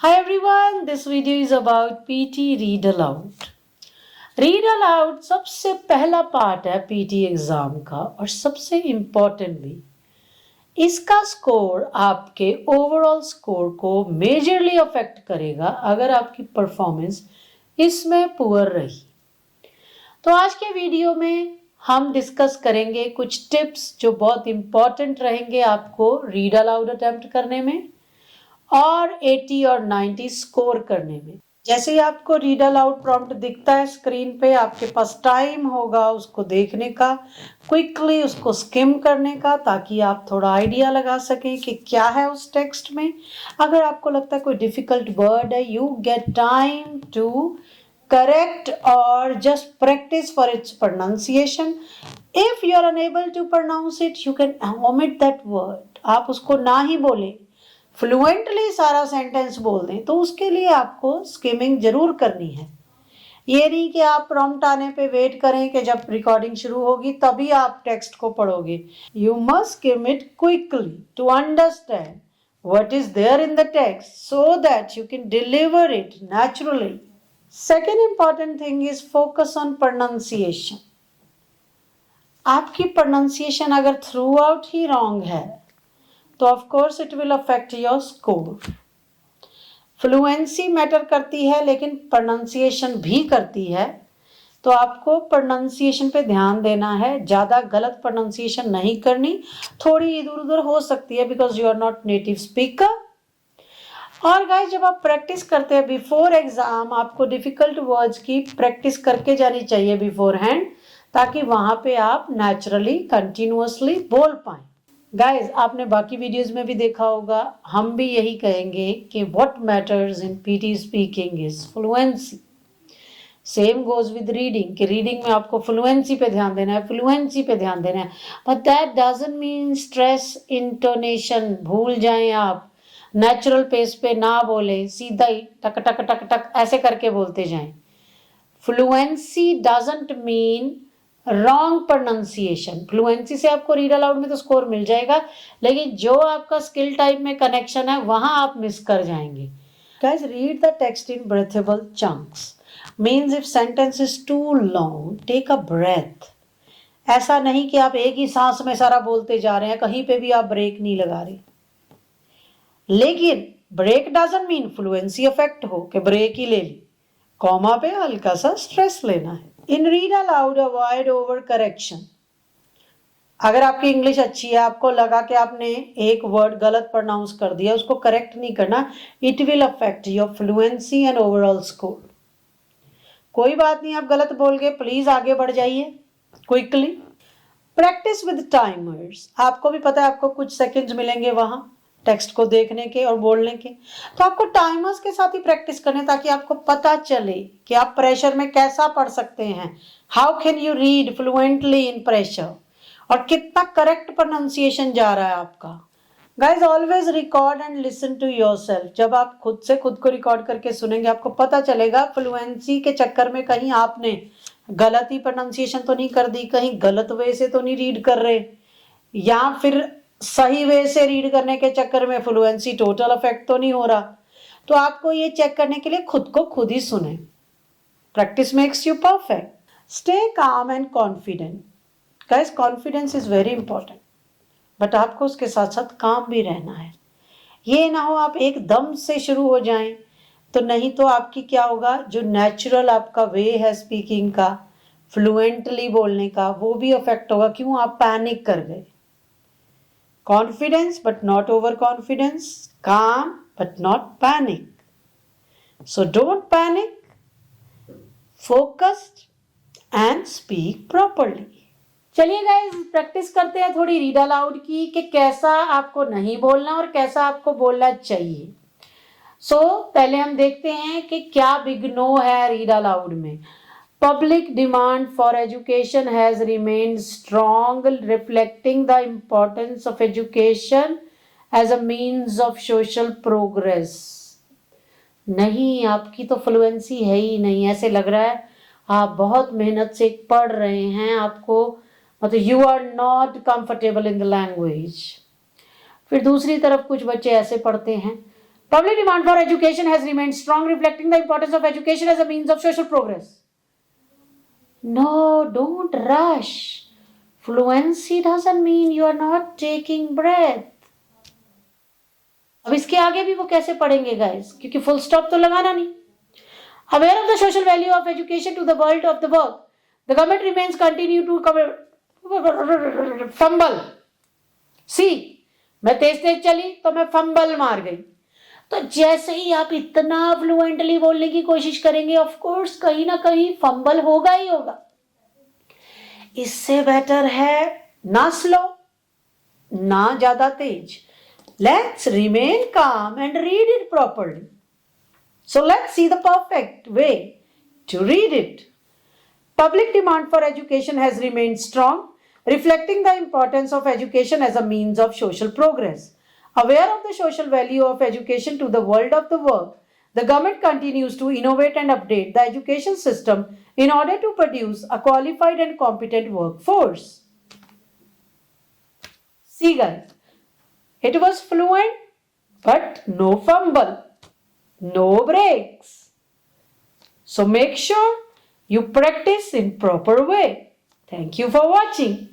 Hi everyone, this video is about PT Read Aloud. Read Aloud सबसे पहला part है PT exam का और सबसे इम्पोर्टेंट भी। इसका स्कोर आपके ओवरऑल स्कोर को मेजरली अफेक्ट करेगा अगर आपकी परफॉर्मेंस इसमें पुअर रही। तो आज के वीडियो में हम डिस्कस करेंगे कुछ टिप्स जो बहुत इम्पोर्टेंट रहेंगे आपको रीड अलाउड अटेम्प्ट करने में और 80 और 90 स्कोर करने में। जैसे ही आपको रीड अलाउड प्रॉम्प्ट दिखता है स्क्रीन पे, आपके पास टाइम होगा उसको देखने का, क्विकली उसको स्किम करने का, ताकि आप थोड़ा आइडिया लगा सकें कि क्या है उस टेक्स्ट में। अगर आपको लगता है कोई डिफिकल्ट वर्ड है, you get time to correct और just practice for its pronunciation. If you are unable to pronounce it, you can omit that word. आप उसको ना ही बोलें, फ्लुएंटली सारा सेंटेंस बोल दें, तो उसके लिए आपको स्किमिंग जरूर करनी है। ये नहीं कि आप प्रॉम्प्ट आने पे वेट करें कि जब रिकॉर्डिंग शुरू होगी तभी आप टेक्स्ट को पढ़ोगे। You must skim it quickly to understand what is there in the text so that you can deliver it naturally. Second important thing is focus on pronunciation. आपकी प्रोनाउंसिएशन अगर थ्रू आउट ही wrong है तो of course it will affect your score. Fluency matter करती है लेकिन pronunciation भी करती है, तो आपको प्रोनाउंसिएशन पे ध्यान देना है। ज़्यादा गलत प्रोनाउंसिएशन नहीं करनी, थोड़ी इधर उधर हो सकती है because you are not native speaker. और गाइस, जब आप प्रैक्टिस करते हैं बिफोर एग्जाम, आपको डिफिकल्ट वर्ड्स की प्रैक्टिस करके जानी चाहिए बिफोर हैंड, ताकि वहाँ पे आप नेचुरली कंटिन्यूअसली बोल पाएँ। गाइज, आपने बाकी वीडियोस में भी देखा होगा, हम भी यही कहेंगे कि what matters in PT speaking is fluency. Same goes with reading कि रीडिंग में आपको फ्लुएंसी पे ध्यान देना है, फ्लुएंसी पे ध्यान देना है, but that doesn't mean stress intonation भूल जाएं आप। नेचुरल पेस पे ना बोले, सीधा ही टक टक टक टक ऐसे करके बोलते जाएं। Fluency doesn't mean wrong pronunciation. Fluency से आपको रीड अलाउड में तो स्कोर मिल जाएगा, लेकिन जो आपका स्किल टाइप में कनेक्शन है वहां आप मिस कर जाएंगे। Guys, read the text in breathable chunks. Means if sentence is too long, take a breath. ऐसा नहीं कि आप एक ही सांस में सारा बोलते जा रहे हैं, कहीं पे भी आप ब्रेक नहीं लगा रहे। लेकिन break doesn't mean fluency affect हो कि ब्रेक ही ले ली। कॉमा पे हल्का सा स्ट्रेस लेना है। In read aloud avoid over correction. अगर आपकी इंग्लिश अच्छी है, आपको लगा कि आपने एक वर्ड गलत प्रोनाउंस कर दिया, उसको करेक्ट नहीं करना। It will affect your fluency and overall score. कोई बात नहीं, आप गलत बोल गए, प्लीज आगे बढ़ जाइए क्विकली। Practice with timers. आपको भी पता है आपको कुछ सेकंड्स मिलेंगे वहां टेक्स्ट को देखने के और बोलने के, तो आपको टाइमर्स के साथ ही प्रैक्टिस करने, ताकि आपको पता चले कि आप प्रेशर में कैसा पढ़ सकते हैं। How can you read fluently in pressure, और कितना करेक्ट प्रोनाउंसिएशन जा रहा है आपका। Guys, always record and listen to yourself. जब आप खुद से खुद को रिकॉर्ड करके सुनेंगे, आपको पता चलेगा फ्लुएंसी के चक्कर में कहीं आपने गलत ही प्रोनाउंसिएशन तो नहीं कर दी, कहीं गलत वे से तो नहीं रीड कर रहे, या फिर सही वे से रीड करने के चक्कर में फ्लुएंसी टोटल अफेक्ट तो नहीं हो रहा। तो आपको ये चेक करने के लिए खुद को खुद ही सुने। Practice makes you perfect. Stay calm and confident. Guys, confidence is very important, but आपको उसके साथ साथ काम भी रहना है। ये ना हो आप एकदम से शुरू हो जाएं, तो नहीं तो आपकी क्या होगा, जो नेचुरल आपका वे है स्पीकिंग का, फ्लुएंटली बोलने का, वो भी अफेक्ट होगा। क्यों? आप पैनिक कर गए। Confidence but not overconfidence, calm but not panic. So don't panic, focused and speak properly. चलिए गाइस, प्रैक्टिस करते हैं थोड़ी रीड अलाउड की कि कैसा आपको नहीं बोलना और कैसा आपको बोलना चाहिए। पहले हम देखते हैं कि क्या बिग नो है रीड अलाउड में। Public demand for education has remained strong, reflecting the importance of education as a means of social progress. नहीं, आपकी तो फ्लुएंसी है ही नहीं। ऐसे लग रहा है आप बहुत मेहनत से पढ़ रहे हैं, आपको मतलब you are not comfortable in the language. फिर दूसरी तरफ कुछ बच्चे ऐसे पढ़ते हैं Public demand for education has remained strong, reflecting the importance of education as a means of social progress. No, don't rush. Fluency doesn't mean you are not taking breath. अब इसके आगे भी वो कैसे पढ़ेंगे गाइस, क्योंकि फुल स्टॉप तो लगाना नहीं. Aware of the social value of education to the world of the work, the government remains continue to fumble. See, मैं तेज तेज चली तो मैं फंबल मार गई. तो जैसे ही आप इतना फ्लुएंटली बोलने की कोशिश करेंगे, ऑफ कोर्स कहीं ना कहीं फंबल होगा ही होगा. इससे बेटर है ना स्लो ना ज्यादा तेज. Let's remain calm and read it properly. So let's see the perfect way to read it. Public demand for education has remained strong, reflecting the importance of education as a means of social progress. Aware of the social value of education to the world of the work, the government continues to innovate and update the education system in order to produce a qualified and competent workforce. See guys, it was fluent but no fumble, no breaks. So make sure you practice in proper way. Thank you for watching.